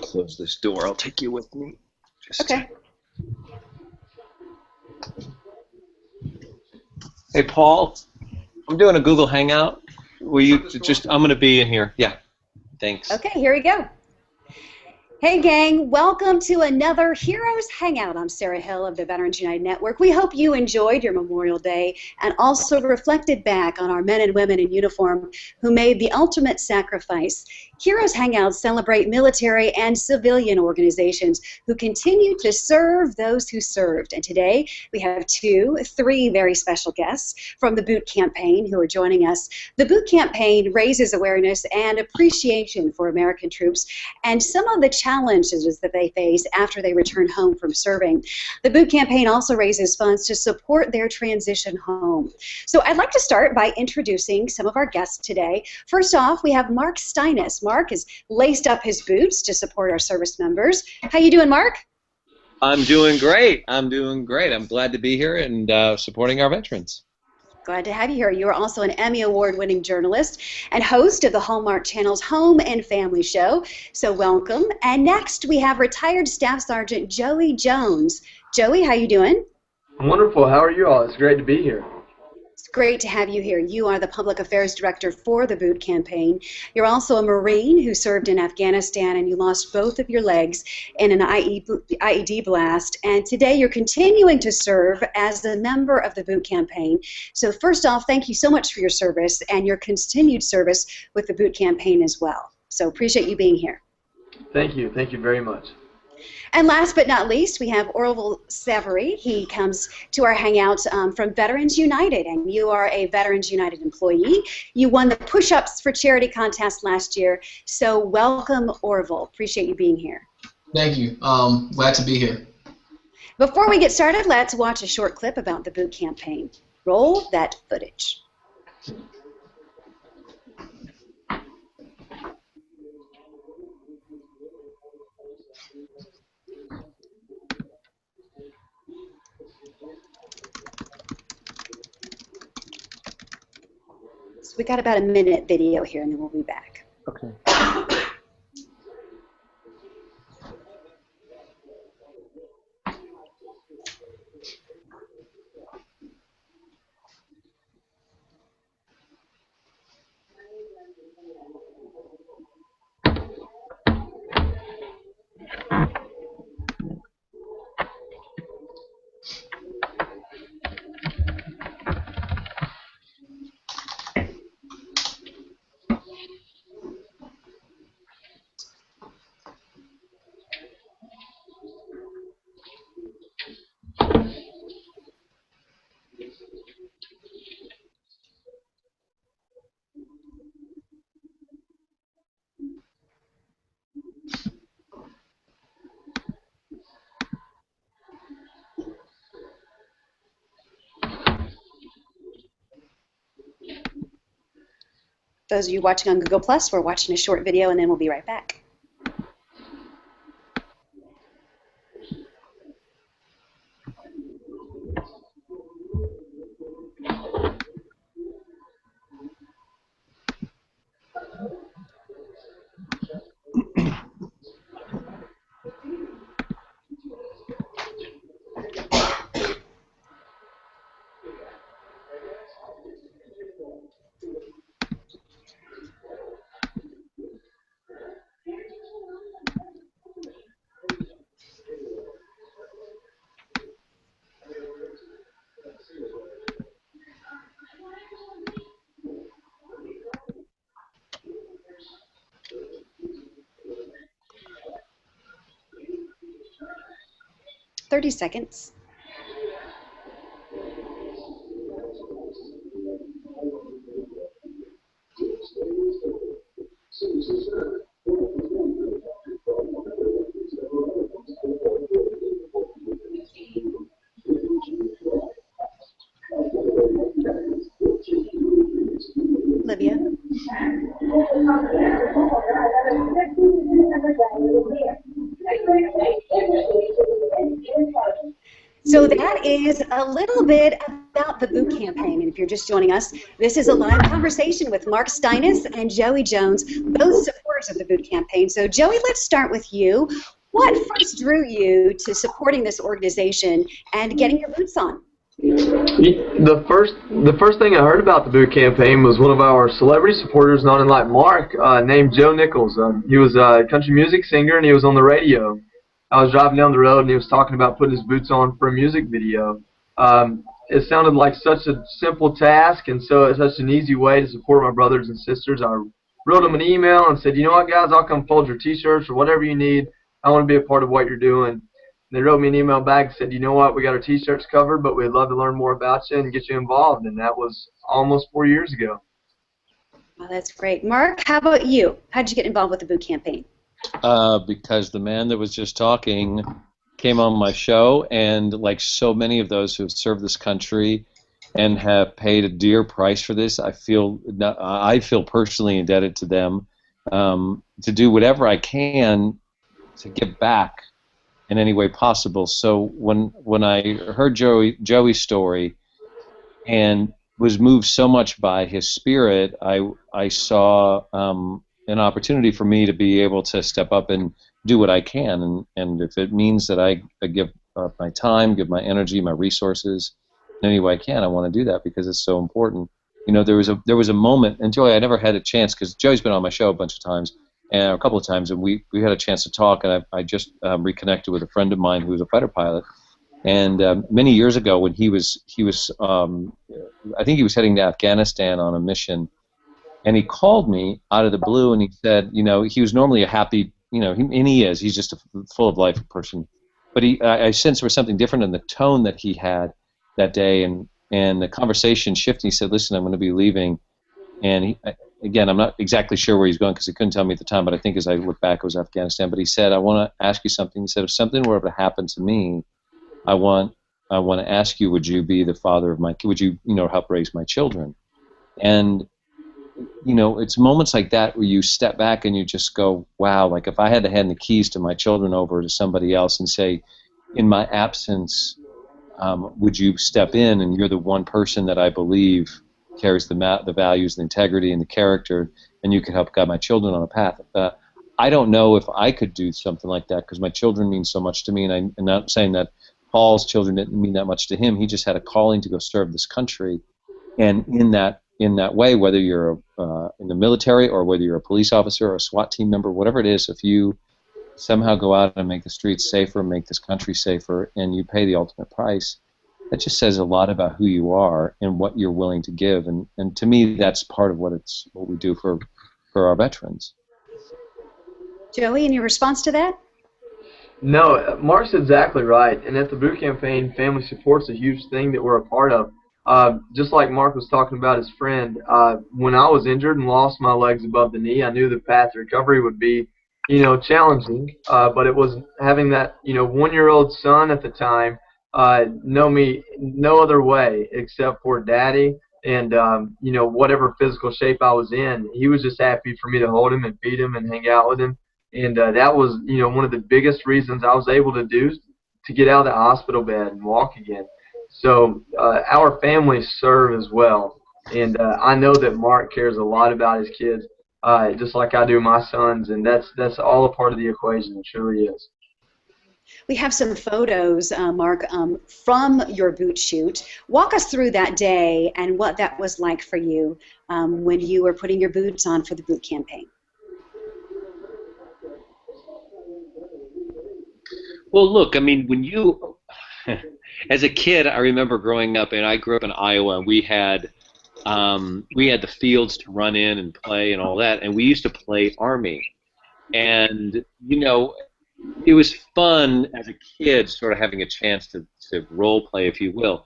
close this door. I'll take you with me. Okay. Hey, Paul, I'm doing a Google Hangout. Will you just, I'm going to be in here. Yeah, thanks. Okay, here we go. Hey gang, welcome to another Heroes Hangout. I'm Sarah Hill of the Veterans United Network. We hope you enjoyed your Memorial Day and also reflected back on our men and women in uniform who made the ultimate sacrifice. Heroes Hangouts celebrate military and civilian organizations who continue to serve those who served. And today we have three very special guests from the Boot Campaign who are joining us. The Boot Campaign raises awareness and appreciation for American troops and some of the challenges that they face after they return home from serving. The Boot Campaign also raises funds to support their transition home. So I'd like to start by introducing some of our guests today. First off, we have Mark Steines. Mark has laced up his boots to support our service members. How you doing, Mark? I'm doing great. I'm glad to be here and supporting our veterans. Glad to have you here. You are also an Emmy Award-winning journalist and host of the Hallmark Channel's Home and Family Show. So welcome. And next we have retired Staff Sergeant Joey Jones. Joey, how you doing? Wonderful. How are you all? It's great to be here. It's great to have you here. You are the Public Affairs Director for the Boot Campaign. You're also a Marine who served in Afghanistan, and you lost both of your legs in an IED blast. And today you're continuing to serve as a member of the Boot Campaign. So first off, thank you so much for your service and your continued service with the Boot Campaign as well. So appreciate you being here. Thank you. Thank you very much. And last but not least, we have Orville Savory. He comes to our Hangout from Veterans United, and you are a Veterans United employee. You won the Push-Ups for Charity contest last year, so welcome, Orville. Appreciate you being here. Thank you. Glad to be here. Before we get started, let's watch a short clip about the Boot Campaign. Roll that footage. We got about a minute video here, and then we'll be back. Okay. Those of you watching on Google+, we're watching a short video, and then we'll be right back. Thirty seconds. Olivia. So that is a little bit about the Boot Campaign. And if you're just joining us, this is a live conversation with Mark Steines and Joey Jones, both support members of the boot campaign. So, Joey, let's start with you. What first drew you to supporting this organization and getting your boots on? The first thing I heard about the boot campaign was one of our celebrity supporters, not unlike Mark, named Joe Nichols. He was a country music singer, and he was on the radio. I was driving down the road, and he was talking about putting his boots on for a music video. It sounded like such a simple task, and so it's such an easy way to support my brothers and sisters. I wrote them an email and said, you know what, guys, I'll come fold your T-shirts or whatever you need. I want to be a part of what you're doing. And they wrote me an email back and said, you know what, we got our T-shirts covered, but we'd love to learn more about you and get you involved. And that was almost 4 years ago. Well, that's great. Mark, how about you? How did you get involved with the boot campaign? Because the man that was just talking came on my show, and like so many of those who have served this country and have paid a dear price for this, I feel personally indebted to them to do whatever I can to give back in any way possible. So when I heard Joey's story and was moved so much by his spirit, I saw an opportunity for me to be able to step up and do what I can, and if it means that I give my time, give my energy, my resources in any way I can, I want to do that because it's so important. You know, there was a moment, and Joey, I never had a chance because Joey's been on my show a bunch of times, and a couple of times, and we had a chance to talk, and I just reconnected with a friend of mine who was a fighter pilot, and many years ago when he was I think he was heading to Afghanistan on a mission. And he called me out of the blue, and he said, you know, he was normally a happy, you know, he's just a full of life person. But I sensed there was something different in the tone that he had that day, and the conversation shifted. He said, listen, I'm going to be leaving. And again, I'm not exactly sure where he's going because he couldn't tell me at the time, but I think as I look back, it was Afghanistan. But he said, I want to ask you something. He said, if something were to happen to me, I want to ask you, would you be the father of would you help raise my children? And you know, it's moments like that where you step back and you just go, wow, like if I had to hand the keys to my children over to somebody else and say, in my absence, would you step in, and you're the one person that I believe carries the values, the integrity, and the character, and you could help guide my children on a path. I don't know if I could do something like that because my children mean so much to me, and I'm not saying that Paul's children didn't mean that much to him. He just had a calling to go serve this country, and in that way, whether you're in the military or whether you're a police officer or a SWAT team member, whatever it is, if you somehow go out and make the streets safer, make this country safer, and you pay the ultimate price, that just says a lot about who you are and what you're willing to give. And to me, that's part of what we do for our veterans. Joey, any response to that? No, Mark's exactly right. And at the boot campaign, family support's a huge thing that we're a part of. Just like Mark was talking about his friend, when I was injured and lost my legs above the knee, I knew the path to recovery would be, challenging. But it was having that, 1-year-old son at the time know me no other way except for Daddy and, whatever physical shape I was in. He was just happy for me to hold him and feed him and hang out with him. And that was, one of the biggest reasons I was able to get out of the hospital bed and walk again. So our families serve as well, and I know that Mark cares a lot about his kids, just like I do my sons, and that's all a part of the equation. It truly is. We have some photos, Mark, from your boot shoot. Walk us through that day and what that was like for you when you were putting your boots on for the boot campaign. Well, look, I mean, when you... As a kid, I remember growing up, and I grew up in Iowa, and we had the fields to run in and play and all that, and we used to play Army. And, it was fun as a kid sort of having a chance to role play, if you will.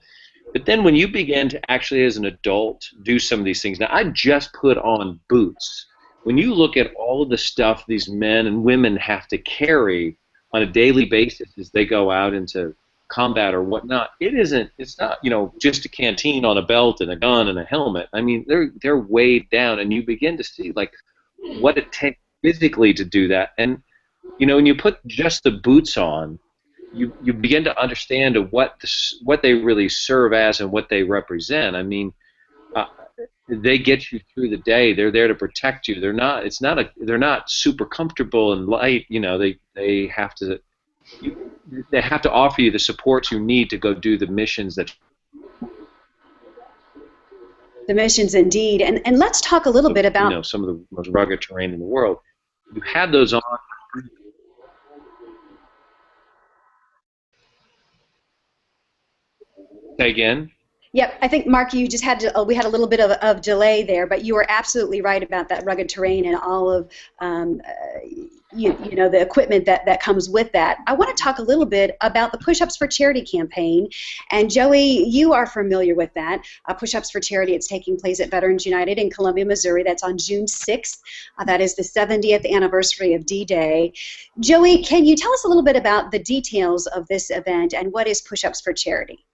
But then when you begin to actually, as an adult, do some of these things, now I just put on boots. When you look at all of the stuff these men and women have to carry on a daily basis as they go out into combat or whatnot, it's not just a canteen on a belt and a gun and a helmet. I mean, they're weighed down, and you begin to see like what it takes physically to do that. And when you put just the boots on, you begin to understand what they really serve as and what they represent. I mean, they get you through the day. They're there to protect you. They're not. They're not super comfortable and light. You know, they have to. They have to offer you the support you need to go do the missions that. The missions, indeed. And let's talk a little bit about, you know, some of the most rugged terrain in the world. You had those on. Say again. Yep, I think, Mark, you just had to, we had a little bit of delay there, but you were absolutely right about that rugged terrain and all of you know, the equipment that comes with that. I want to talk a little bit about the Push-Ups for Charity campaign. And Joey, you are familiar with that. Push-Ups for Charity, it's taking place at Veterans United in Columbia, Missouri. That's on June 6th. That is the 70th anniversary of D-Day. Joey, can you tell us a little bit about the details of this event and what is Push-Ups for Charity?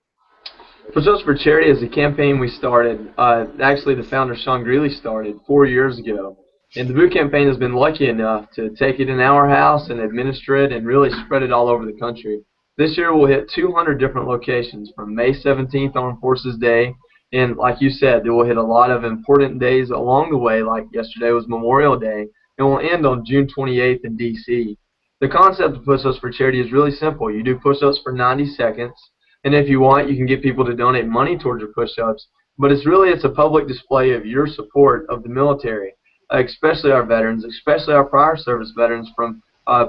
Push-Ups for Charity is a campaign we started. Actually, the founder, Sean Greeley, started 4 years ago. And the boot campaign has been lucky enough to take it in our house and administer it and really spread it all over the country. This year we'll hit 200 different locations from May 17th, Armed Forces Day. And like you said, we'll hit a lot of important days along the way, like yesterday was Memorial Day. And we'll end on June 28th in D.C. The concept of Push-Ups for Charity is really simple. You do push-ups for 90 seconds. And if you want, you can get people to donate money towards your push-ups. But it's a public display of your support of the military, especially our veterans, especially our prior service veterans from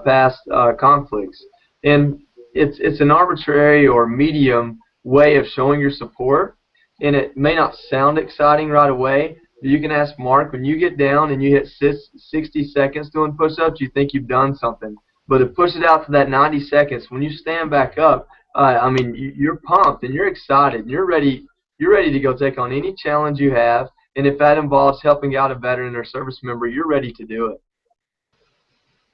past conflicts. And it's an arbitrary or medium way of showing your support. And it may not sound exciting right away, but you can ask Mark, when you get down and you hit 60 seconds doing push-ups, you think you've done something. But to push it out for that 90 seconds, when you stand back up, I mean, you're pumped and you're excited and you're ready to go take on any challenge you have. And if that involves helping out a veteran or service member, you're ready to do it.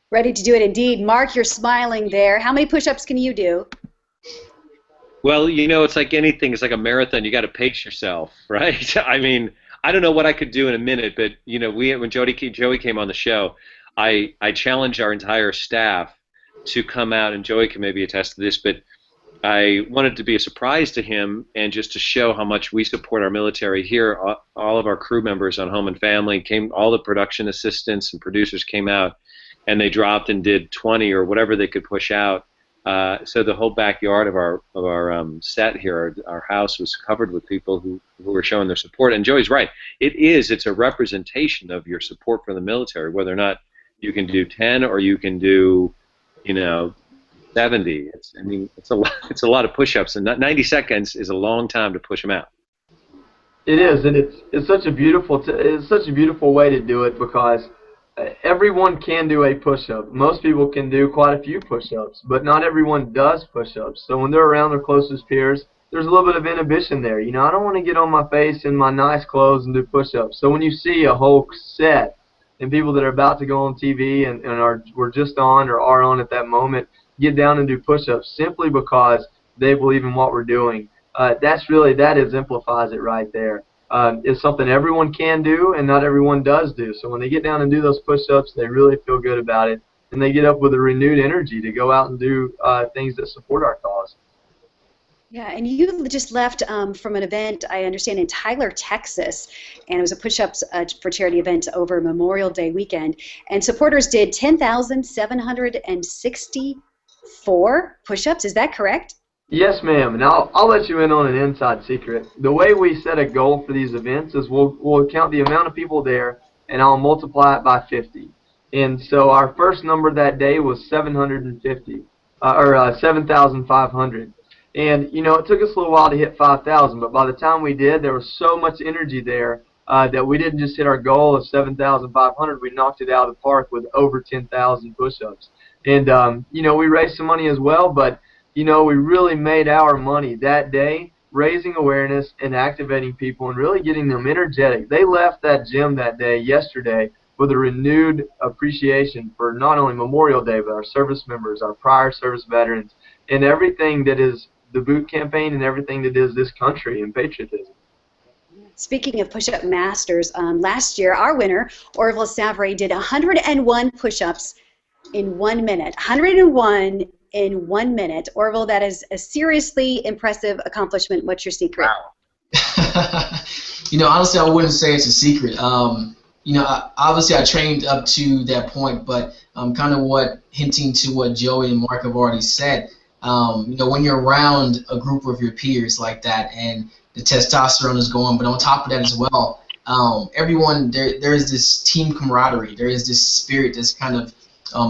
Ready to do it, indeed. Mark, you're smiling there. How many push-ups can you do? Well, you know, it's like anything. It's like a marathon. You got to pace yourself, right? I mean, I don't know what I could do in a minute, but you know, when Joey came on the show, I challenged our entire staff to come out, and Joey can maybe attest to this, but I wanted to be a surprise to him and just to show how much we support our military here. All of our crew members on Home and Family came, all the production assistants and producers came out, and they dropped and did 20 or whatever they could push out. So the whole backyard of our set here, our house, was covered with people who were showing their support. And Joey's right. It's a representation of your support for the military, whether or not you can do 10 or you can do, you know, 70. It's a lot of push-ups, and 90 seconds is a long time to push them out. It is, and it's such a beautiful way to do it, because everyone can do a push-up. Most people can do quite a few push-ups, but not everyone does push-ups. So when they're around their closest peers, there's a little bit of inhibition there. You know, I don't want to get on my face in my nice clothes and do push-ups. So when you see a whole set and people that are about to go on TV and were just on or are on at that moment get down and do push-ups simply because they believe in what we're doing, that exemplifies it right there. It's something everyone can do and not everyone does do. So when they get down and do those push-ups, they really feel good about it, and they get up with a renewed energy to go out and do things that support our cause. Yeah, and you just left from an event, I understand, in Tyler, Texas, and it was a Push-Ups for Charity event over Memorial Day weekend, and supporters did 10,764 push-ups. Is that correct? Yes, ma'am, and I'll let you in on an inside secret. The way we set a goal for these events is we'll count the amount of people there, and I'll multiply it by 50. And so our first number that day was 750, or 7,500. And, you know, it took us a little while to hit 5,000, but by the time we did, there was so much energy there that we didn't just hit our goal of 7,500, we knocked it out of the park with over 10,000 push-ups. And, you know, we raised some money as well, but, you know, we really made our money that day raising awareness and activating people and really getting them energetic. They left that gym that day, yesterday, with a renewed appreciation for not only Memorial Day, but our service members, our prior service veterans, and everything that is the boot campaign and everything that is this country and patriotism. Speaking of push-up masters, last year our winner, Orville Savary, did 101 push-ups in 1 minute. 101 in 1 minute. Orville, that is a seriously impressive accomplishment. What's your secret? Wow. You know, honestly, I wouldn't say it's a secret. You know, obviously, I trained up to that point, but kind of what hinting to what Joey and Mark have already said. You know, when you're around a group of your peers like that, and the testosterone is going, but on top of that as well, everyone there is this team camaraderie. There is this spirit that's kind of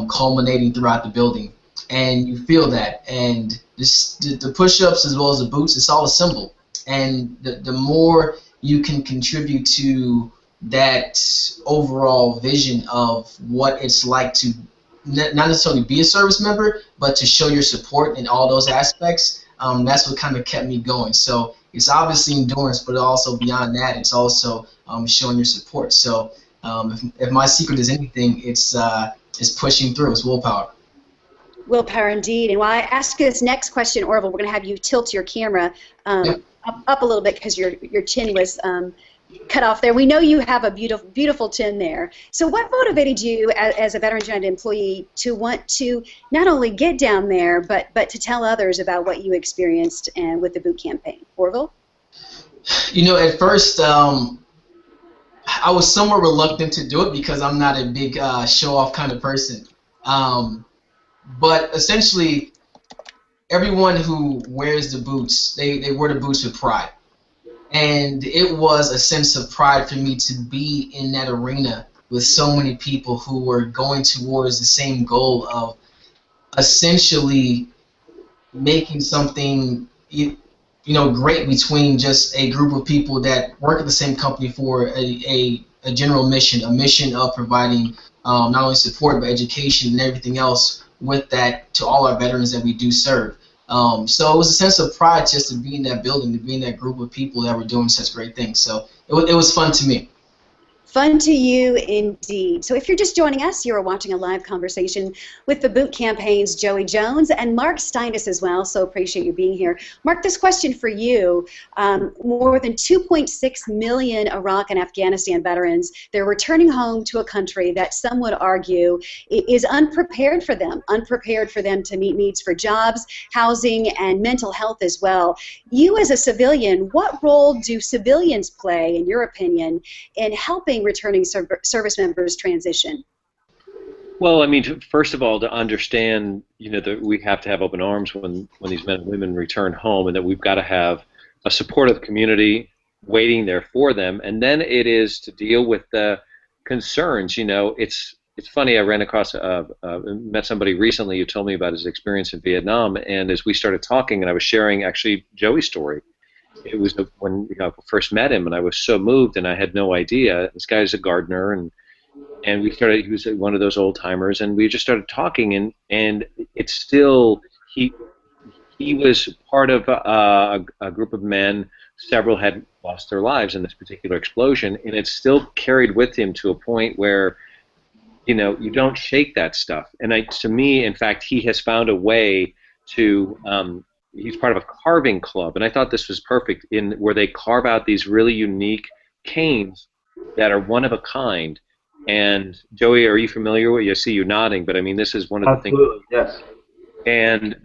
culminating throughout the building, and you feel that. And the push-ups as well as the boots, it's all a symbol. And the more you can contribute to that overall vision of what it's like to not necessarily be a service member, but to show your support in all those aspects, that's what kind of kept me going. So it's obviously endurance, but also beyond that, it's also showing your support. So if my secret is anything, it's pushing through. It's willpower. Willpower indeed. And while I ask this next question, Orville, we're going to have you tilt your camera up a little bit because your chin was cut off there. We know you have a beautiful, beautiful chin there. So what motivated you as a Veterans United employee to want to not only get down there, but to tell others about what you experienced and with the boot campaign? Orville? You know, at first, I was somewhat reluctant to do it because I'm not a big show-off kind of person. But essentially, everyone who wears the boots, they wear the boots with pride. And it was a sense of pride for me to be in that arena with so many people who were going towards the same goal of essentially making something, you know, great between just a group of people that work at the same company for a general mission, a mission of providing not only support but education and everything else with that to all our veterans that we do serve. So it was a sense of pride just to be in that building, to be in that group of people that were doing such great things. So it was fun to me. Fun to you indeed. So if you're just joining us, you're watching a live conversation with the boot campaign's Joey Jones and Mark Steines as well, so appreciate you being here. Mark, this question for you. More than 2.6 million Iraq and Afghanistan veterans, they're returning home to a country that some would argue is unprepared for them to meet needs for jobs, housing, and mental health as well. You as a civilian, what role do civilians play, in your opinion, in helping returning service members transition? Well, I mean, first of all, to understand, you know, that we have to have open arms when these men and women return home, and that we've got to have a supportive community waiting there for them. And then it is to deal with the concerns. You know, it's funny. I ran across met somebody recently who told me about his experience in Vietnam, and as we started talking, and I was sharing actually Joey's story. It was when I first met him, and I was so moved, and I had no idea. This guy's a gardener, and we started. He was one of those old timers, and we just started talking, and it's still he was part of a group of men. Several had lost their lives in this particular explosion, and it still carried with him to a point where, you know, you don't shake that stuff. And to me, in fact, he has found a way to. He's part of a carving club, and I thought this was perfect, in where they carve out these really unique canes that are one of a kind. And Joey, are you familiar with it? I see you nodding, but I mean, this is one of the things. Yes. And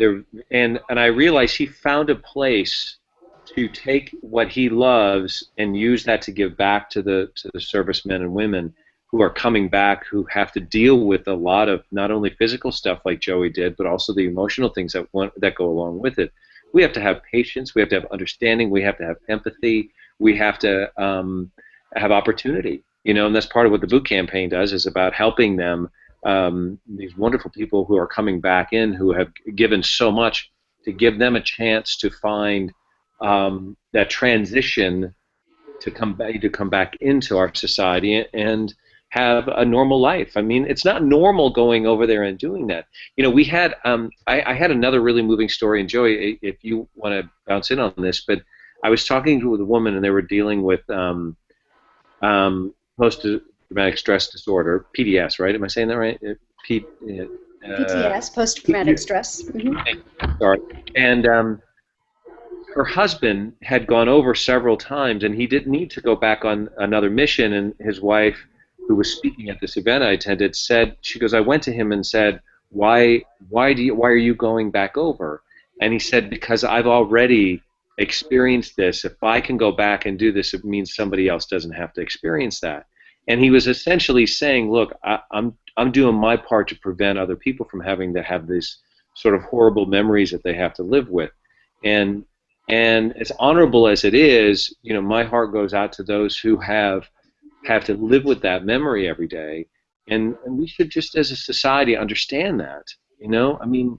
I realized he found a place to take what he loves and use that to give back to the servicemen and women who are coming back, who have to deal with a lot of not only physical stuff like Joey did, but also the emotional things that go along with it. We have to have patience. We have to have understanding. We have to have empathy. We have to have opportunity. You know, and that's part of what the boot campaign does, is about helping them, these wonderful people who are coming back in, who have given so much, to give them a chance to find that transition to come back into our society and have a normal life. I mean, it's not normal going over there and doing that. You know, we had I had another really moving story, and Joey, if you want to bounce in on this, but I was talking to a woman, and they were dealing with post-traumatic stress disorder, PTS, right? Am I saying that right? PTS, post-traumatic stress. Mm-hmm. Sorry. And her husband had gone over several times, and he didn't need to go back on another mission, and his wife, who was speaking at this event I attended, said, she goes, I went to him and said, why are you going back over? And he said, because I've already experienced this. If I can go back and do this, it means somebody else doesn't have to experience that. And he was essentially saying, look, I'm doing my part to prevent other people from having to have these sort of horrible memories that they have to live with. And as honorable as it is, you know, my heart goes out to those who have to live with that memory every day. And we should just, as a society, understand that. You know, I mean,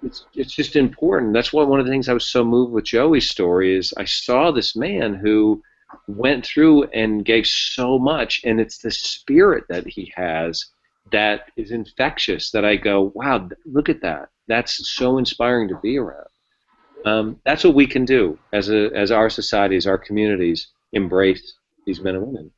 it's just important. That's why one of the things I was so moved with Joey's story is I saw this man who went through and gave so much, and it's the spirit that he has that is infectious, that I go, wow, look at that. That's so inspiring to be around. That's what we can do as our societies, our communities, embrace these men and women.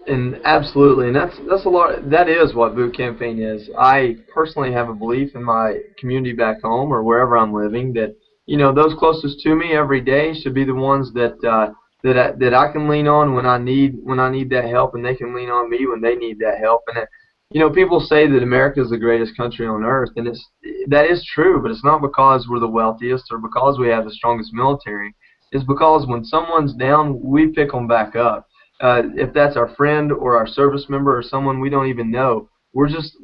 And absolutely, and that's a lot. That is what boot campaign is. I personally have a belief in my community back home or wherever I'm living that, you know, those closest to me every day should be the ones that I can lean on when I need that help, and they can lean on me when they need that help. And you know, people say that America is the greatest country on earth, and that is true, but it's not because we're the wealthiest or because we have the strongest military. It's because when someone's down, we pick them back up. If that's our friend or our service member or someone we don't even know,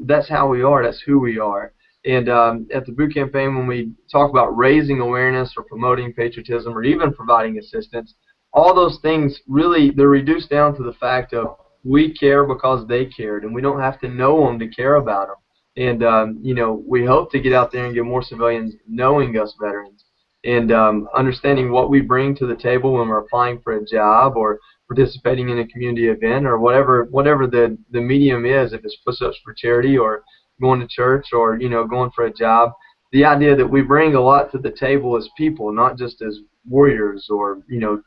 that's how we are. That's who we are. And at the boot campaign, when we talk about raising awareness or promoting patriotism or even providing assistance, all those things really, they're reduced down to the fact of we care because they cared, and we don't have to know them to care about them. And you know, we hope to get out there and get more civilians knowing us veterans and understanding what we bring to the table when we're applying for a job or participating in a community event or whatever the medium is, if it's push-ups for charity or going to church or, you know, going for a job. The idea that we bring a lot to the table as people, not just as warriors or, you know,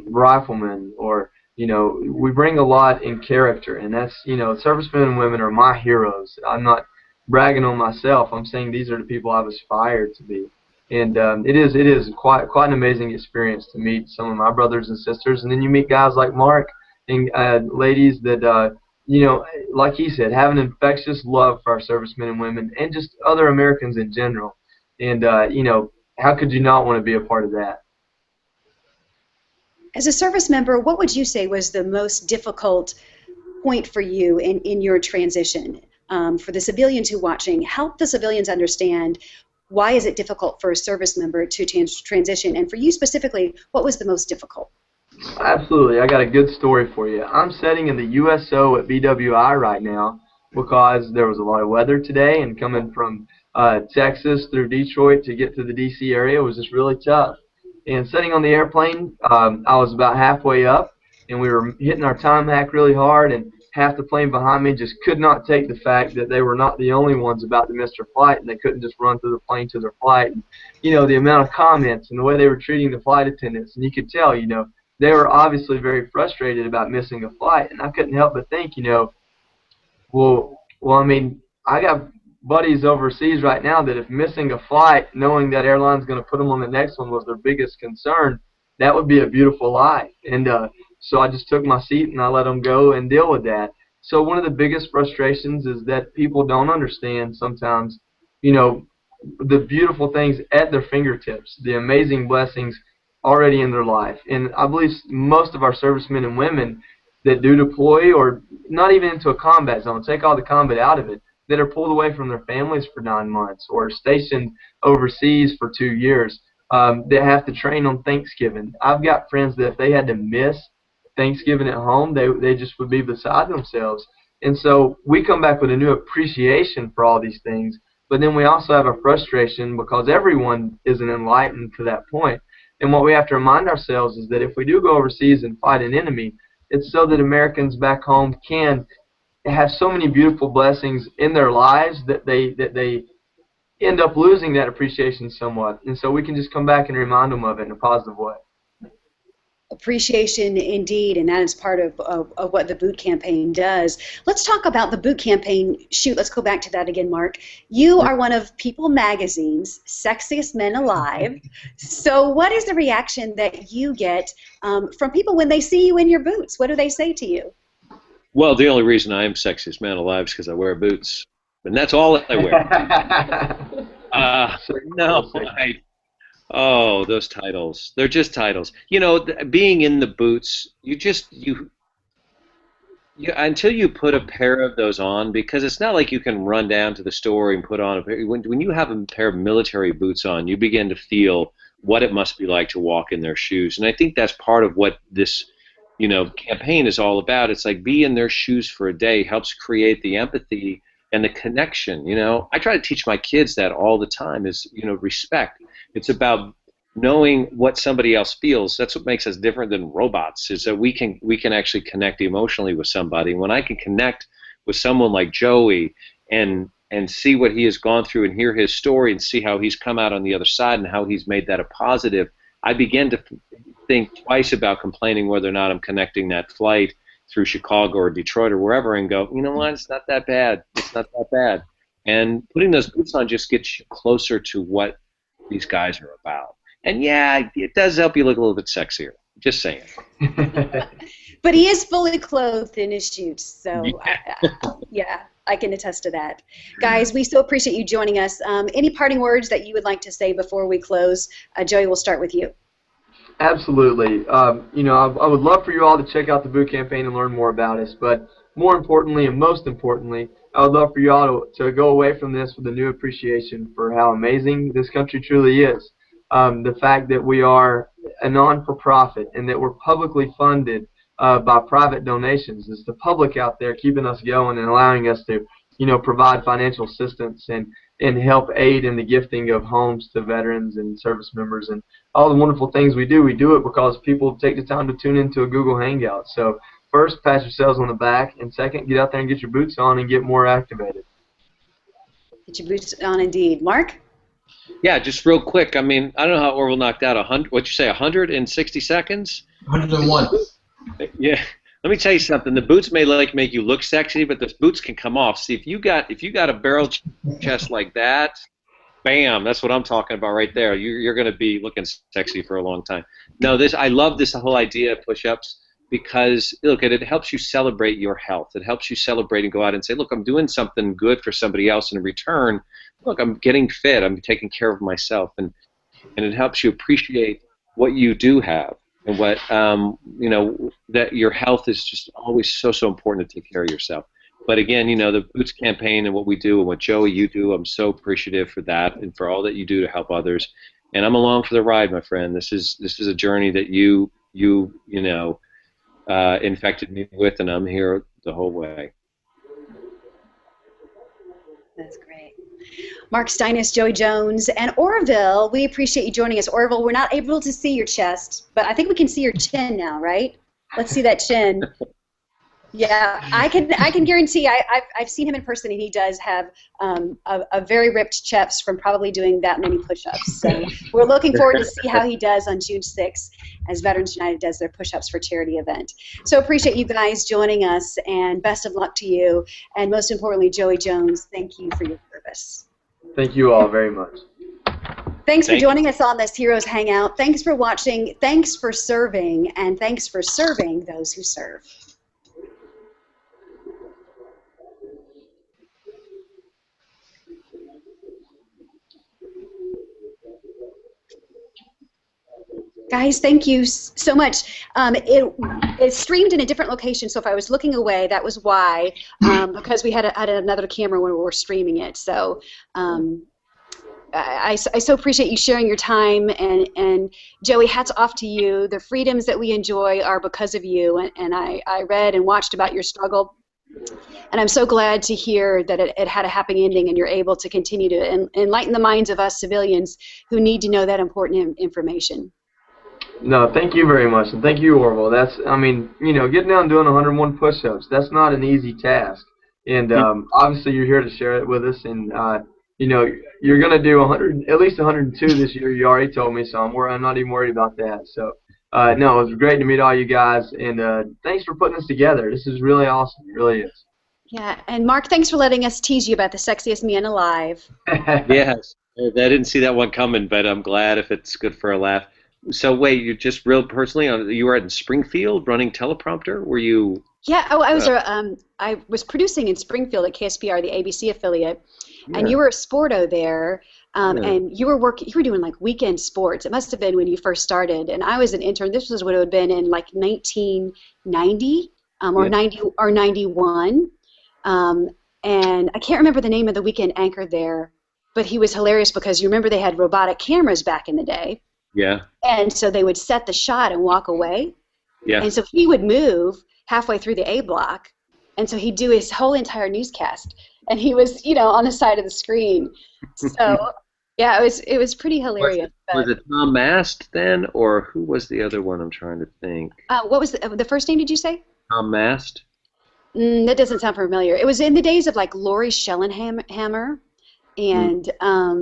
riflemen, or, you know, we bring a lot in character, and that's, you know, servicemen and women are my heroes. I'm not bragging on myself. I'm saying these are the people I've aspired to be. And it is quite an amazing experience to meet some of my brothers and sisters, and then you meet guys like Mark and ladies that you know, like he said, have an infectious love for our servicemen and women and just other Americans in general. And you know, how could you not want to be a part of that? As a service member, what would you say was the most difficult point for you in your transition? For the civilians who are watching, help the civilians understand why is it difficult for a service member to transition, and for you specifically, what was the most difficult? Absolutely. I got a good story for you. I'm sitting in the USO at BWI right now because there was a lot of weather today, and coming from Texas through Detroit to get to the D.C. area was just really tough. And sitting on the airplane, I was about halfway up, and we were hitting our time hack really hard, and half the plane behind me just could not take the fact that they were not the only ones about to miss their flight, and they couldn't just run through the plane to their flight. And, you know, the amount of comments and the way they were treating the flight attendants, and you could tell, you know, they were obviously very frustrated about missing a flight. And I couldn't help but think, you know, well, I mean, I got buddies overseas right now that if missing a flight, knowing that airline's going to put them on the next one was their biggest concern, that would be a beautiful life. And so I just took my seat and I let them go and deal with that. So one of the biggest frustrations is that people don't understand sometimes, you know, the beautiful things at their fingertips, the amazing blessings already in their life. And I believe most of our servicemen and women that do deploy, or not even into a combat zone, take all the combat out of it, that are pulled away from their families for 9 months or stationed overseas for 2 years, that have to train on Thanksgiving. I've got friends that if they had to miss Thanksgiving at home, they just would be beside themselves. And so we come back with a new appreciation for all these things, but then we also have a frustration because everyone isn't enlightened to that point. And what we have to remind ourselves is that if we do go overseas and fight an enemy, it's so that Americans back home can have so many beautiful blessings in their lives that they end up losing that appreciation somewhat. And so we can just come back and remind them of it in a positive way. Appreciation indeed, and that is part of what the boot campaign does. Let's talk about the boot campaign. Shoot, let's go back to that again, Mark. You are one of People Magazine's Sexiest Men Alive. So what is the reaction that you get from people when they see you in your boots? What do they say to you? Well, the only reason I am Sexiest Man Alive is because I wear boots. And that's all I wear. No, Oh, those titles. They're just titles. You know, being in the boots, you until you put a pair of those on, because it's not like you can run down to the store and put on a pair. When you have a pair of military boots on, you begin to feel what it must be like to walk in their shoes. And I think that's part of what this, campaign is all about. It's like be in their shoes for a day helps create the empathy and the connection. I try to teach my kids that all the time is, respect. It's about knowing what somebody else feels. That's what makes us different than robots, is that we can actually connect emotionally with somebody. When I can connect with someone like Joey and see what he has gone through and hear his story and see how he's come out on the other side and how he's made that a positive, I begin to think twice about complaining whether or not I'm connecting that flight through Chicago or Detroit or wherever, and go, you know what, it's not that bad. It's not that bad. And putting those boots on just gets you closer to what these guys are about. And yeah, it does help you look a little bit sexier. Just saying. But he is fully clothed in his shoots, so Yeah. I can attest to that. Guys, we so appreciate you joining us. Any parting words that you would like to say before we close? Joey, we'll start with you. Absolutely. I would love for you all to check out the boot campaign and learn more about us, but more importantly and most importantly, I would love for you all to go away from this with a new appreciation for how amazing this country truly is. The fact that we are a non-for-profit and that we're publicly funded by private donations. It's the public out there keeping us going and allowing us to, provide financial assistance and help aid in the gifting of homes to veterans and service members and all the wonderful things we do. We do it because people take the time to tune into a Google Hangout. So first, pat yourselves on the back, and second, get out there and get your boots on and get more activated. Get your boots on, indeed. Mark? Yeah, just real quick. I mean, I don't know how Orville knocked out 100. What'd you say? 160 seconds? 101. Yeah. Let me tell you something. The boots may make you look sexy, but the boots can come off. See, if you got a barrel chest like that, bam, that's what I'm talking about right there. You're going to be looking sexy for a long time. No, I love this whole idea of push-ups because look, it helps you celebrate your health. It helps you celebrate and go out and say, look, I'm doing something good for somebody else, and in return, look, I'm getting fit. I'm taking care of myself, and it helps you appreciate what you do have. And what that your health is just always so important to take care of yourself. But again, the Boots campaign and what we do and what Joey you do, I'm so appreciative for that and for all that you do to help others. And I'm along for the ride, my friend. This is a journey that you infected me with, and I'm here the whole way. That's great. Mark Steines, Joey Jones, and Orville, we appreciate you joining us. Orville, we're not able to see your chest, but I think we can see your chin now, right? Let's see that chin. Yeah, I can guarantee. I've seen him in person, and he does have a very ripped chest from probably doing that many push-ups. So we're looking forward to see how he does on June 6th as Veterans United does their push-ups for charity event. So appreciate you guys joining us, and best of luck to you. And most importantly, Joey Jones, thank you for your service. Thank you all very much. Thanks for joining us on this Heroes Hangout. Thanks for watching. Thanks for serving, and thanks for serving those who serve. Guys, thank you so much. It's streamed in a different location, so if I was looking away, that was why, because we had another camera when we were streaming it. So I so appreciate you sharing your time, and Joey, hats off to you. The freedoms that we enjoy are because of you, and I read and watched about your struggle, and I'm so glad to hear that it had a happy ending and you're able to continue to enlighten the minds of us civilians who need to know that important information. No, thank you very much, and thank you, Orville. Getting down and doing 101 push-ups, that's not an easy task. And obviously you're here to share it with us, and you're going to do at least 102 this year. You already told me, so I'm not even worried about that. So, no, it was great to meet all you guys, and thanks for putting this together. This is really awesome. It really is. Yeah, and Mark, thanks for letting us tease you about the sexiest man alive. Yes, I didn't see that one coming, but I'm glad if it's good for a laugh. So wait, you just real personally, you were in Springfield running teleprompter? Were you? Yeah, I was producing in Springfield at KSPR, the ABC affiliate, Yeah. and you were a sporto there. and you were doing like weekend sports. It must have been when you first started, and I was an intern. This was what it would have been in like 1990 or 90 or 91. And I can't remember the name of the weekend anchor there, but he was hilarious because you remember they had robotic cameras back in the day. Yeah. And so they would set the shot and walk away. Yeah. And so he would move halfway through the A block, and so he'd do his whole entire newscast, and he was, on the side of the screen. So yeah, it was pretty hilarious. Was it Tom Mast then, or who was the other one? I'm trying to think. What was the first name? Did you say? Tom Mast. That doesn't sound familiar. It was in the days of like Lori Schellenhammer and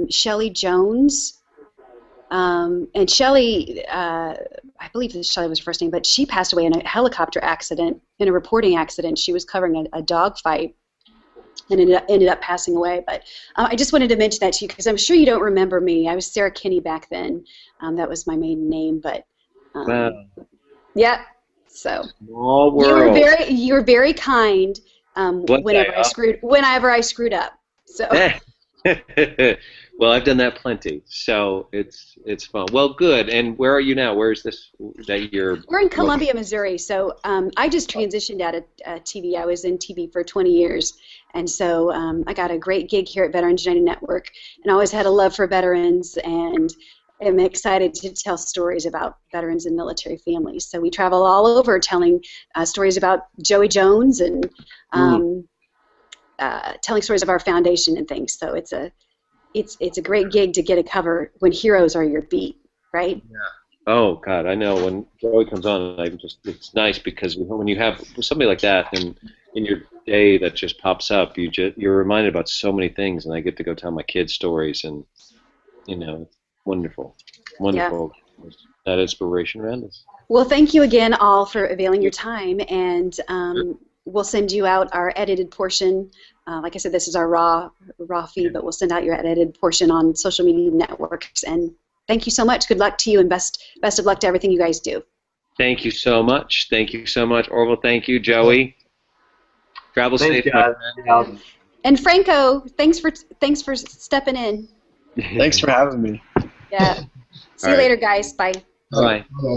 Shelley Jones. And Shelley, I believe that Shelley was her first name, but she passed away in a helicopter accident, in a reporting accident. She was covering a dog fight and ended up passing away. But I just wanted to mention that to you because I'm sure you don't remember me. I was Sarah Kinney back then. That was my maiden name. But Wow. yeah. So Small world. you were very kind whenever I screwed up. So. Well, I've done that plenty, so it's fun. Well, good. And where are you now? Where is this that you're? We're in Columbia, Missouri. So I just transitioned out of TV. I was in TV for 20 years, and so I got a great gig here at Veterans United Network, and I always had a love for veterans, and am excited to tell stories about veterans and military families. So we travel all over telling stories about Joey Jones and telling stories of our foundation and things. So it's a great gig to get to cover when heroes are your beat, right? Yeah. Oh God, I know when Joey comes on, it's nice because when you have somebody like that and in your day that just pops up, you're reminded about so many things, and I get to go tell my kids stories, and it's wonderful. Yeah. That inspiration around us. Well, thank you again all for availing your time, and we'll send you out our edited portion. Like I said, this is our raw feed, but we'll send out your edited portion on social media networks. And thank you so much. Good luck to you, and best of luck to everything you guys do. Thank you so much. Thank you so much, Orville. Thank you, Joey. Travel safe, my friend. And Franco, thanks for stepping in. Thanks for having me. Yeah. See you later, guys. Bye. Bye. Bye.